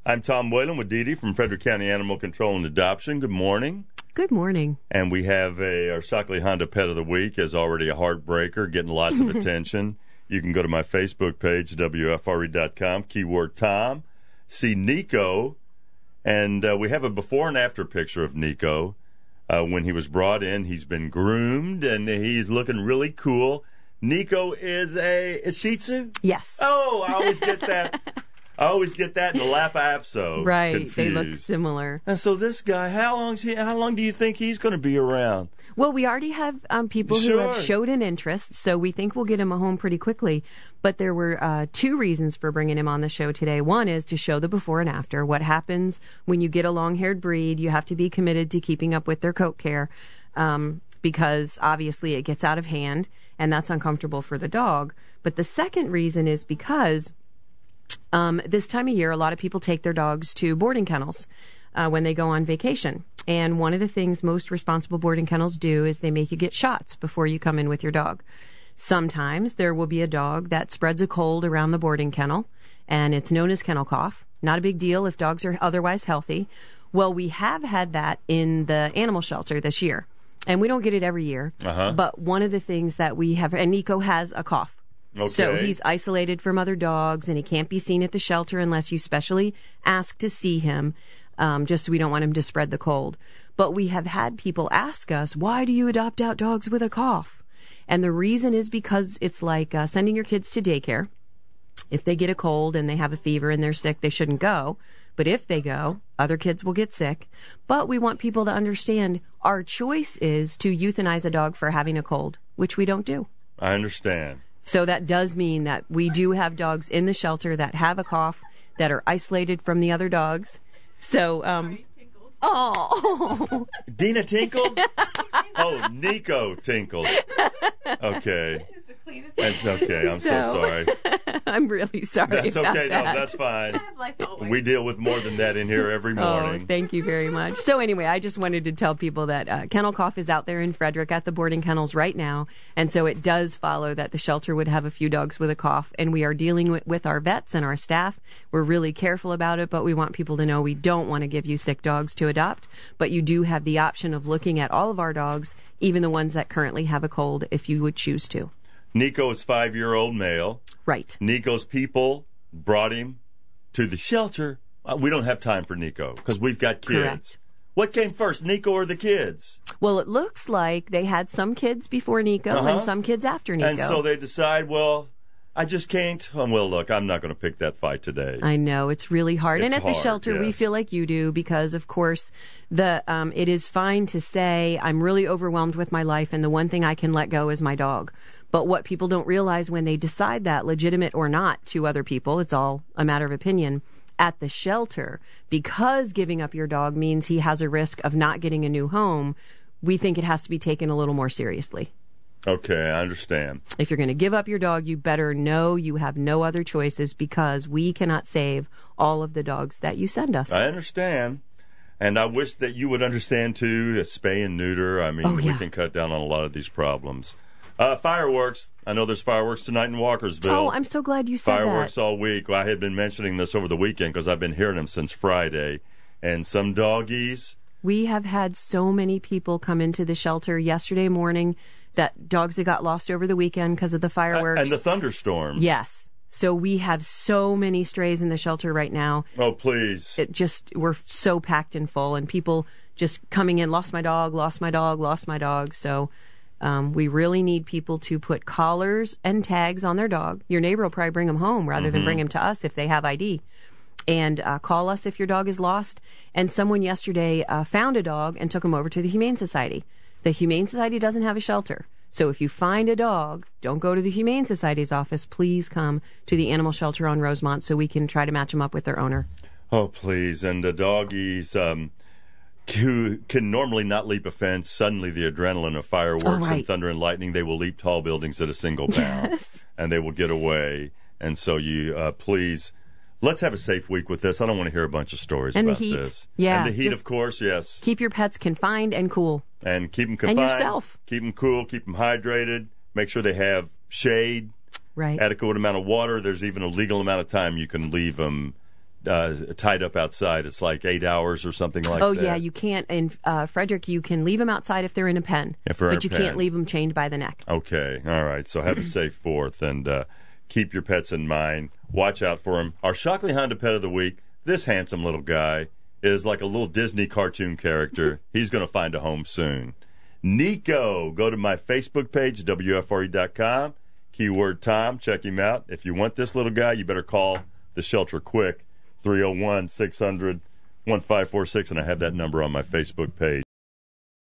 I'm Tom Whalen with Dee Dee from Frederick County Animal Control and Adoption. Good morning. Good morning. And we have our Shockley Honda Pet of the Week is already a heartbreaker, getting lots of attention. You can go to my Facebook page, WFRE.com, keyword Tom, see Nico, and we have a before and after picture of Nico. When he was brought in, he's been groomed, and he's looking really cool. Nico is a Shih Tzu? Yes. Oh, I always get that. I always get that in the lap app, so right, confused. They look similar. And so this guy, how long do you think he's going to be around? Well, we already have people who have showed an interest, so we think we'll get him a home pretty quickly. But there were two reasons for bringing him on the show today. One is to show the before and after. What happens when you get a long-haired breed, you have to be committed to keeping up with their coat care because obviously it gets out of hand, and that's uncomfortable for the dog. But the second reason is because this time of year, a lot of people take their dogs to boarding kennels when they go on vacation. And one of the things most responsible boarding kennels do is they make you get shots before you come in with your dog. Sometimes there will be a dog that spreads a cold around the boarding kennel, and it's known as kennel cough. Not a big deal if dogs are otherwise healthy. Well, we have had that in the animal shelter this year, and we don't get it every year. But one of the things that we have, and Nico has a cough. Okay. So he's isolated from other dogs, and he can't be seen at the shelter unless you specially ask to see him, just so we don't want him to spread the cold. But we have had people ask us, why do you adopt out dogs with a cough? And the reason is because it's like sending your kids to daycare. If they get a cold and they have a fever and they're sick, they shouldn't go. But if they go, other kids will get sick. But we want people to understand our choice is to euthanize a dog for having a cold, which we don't do. I understand. So that does mean that we do have dogs in the shelter that have a cough, that are isolated from the other dogs. So, oh. Dina tinkled? Oh, Nico tinkled. Okay. That's okay. I'm so sorry. I'm really sorry. That's okay. That. No, that's fine. We deal with more than that in here every morning. Oh, thank you very much. So anyway, I just wanted to tell people that kennel cough is out there in Frederick at the boarding kennels right now. And so it does follow that the shelter would have a few dogs with a cough. And we are dealing with our vets and our staff. We're really careful about it, but we want people to know we don't want to give you sick dogs to adopt. But you do have the option of looking at all of our dogs, even the ones that currently have a cold, if you would choose to. Nico is 5-year-old male. Right. Nico's people brought him to the shelter. We don't have time for Nico because we've got kids. Correct. What came first, Nico or the kids? Well, it looks like they had some kids before Nico and some kids after Nico. And so they decide, well, I just can't. Well, look, I'm not going to pick that fight today. I know. It's really hard. It's and at hard, the shelter, yes. we feel like you do because, of course, it is fine to say, I'm really overwhelmed with my life, and the one thing I can let go is my dog. But what people don't realize when they decide that, legitimate or not to other people, it's all a matter of opinion, at the shelter, because giving up your dog means he has a risk of not getting a new home, we think it has to be taken a little more seriously. Okay, I understand. If you're going to give up your dog, you better know you have no other choices because we cannot save all of the dogs that you send us. I understand. And I wish that you would understand, too, spay and neuter. I mean, we can cut down on a lot of these problems. Fireworks. I know there's fireworks tonight in Walkersville. Oh, I'm so glad you said Fireworks that. all week. Well, I had been mentioning this over the weekend because I've been hearing them since Friday. And some doggies. We have had so many people come into the shelter yesterday morning, that dogs that got lost over the weekend because of the fireworks. And the thunderstorms. Yes. So we have so many strays in the shelter right now. Oh, please. We're so packed and full, and people just coming in, lost my dog, lost my dog, lost my dog. So we really need people to put collars and tags on their dog. Your neighbor will probably bring them home rather than bring them to us if they have ID. And call us if your dog is lost. And someone yesterday found a dog and took him over to the Humane Society. The Humane Society doesn't have a shelter. So if you find a dog, don't go to the Humane Society's office. Please come to the animal shelter on Rosemont so we can try to match them up with their owner. Oh, please. And the doggies who can normally not leap a fence, suddenly the adrenaline of fireworks and thunder and lightning, they will leap tall buildings at a single bound. Yes. And they will get away. And so you, please, let's have a safe week with this. I don't want to hear a bunch of stories and about the heat. this. Yeah, and the heat, of course, yes. Keep your pets confined and cool. And keep them confined. And yourself. Keep them cool, keep them hydrated. Make sure they have shade. Right. Adequate amount of water. There's even a legal amount of time you can leave them tied up outside. It's like 8 hours or something like that. Oh, yeah, you can't. In Frederick, you can leave them outside if they're in a pen, but you can't leave them chained by the neck. Okay, all right. So have a safe 4th, and keep your pets in mind. Watch out for them. Our Shockley Honda Pet of the Week, this handsome little guy, is like a little Disney cartoon character. He's going to find a home soon. Nico, go to my Facebook page, WFRE.com, keyword Tom, check him out. If you want this little guy, you better call the shelter quick, 301-600-1546, and I have that number on my Facebook page.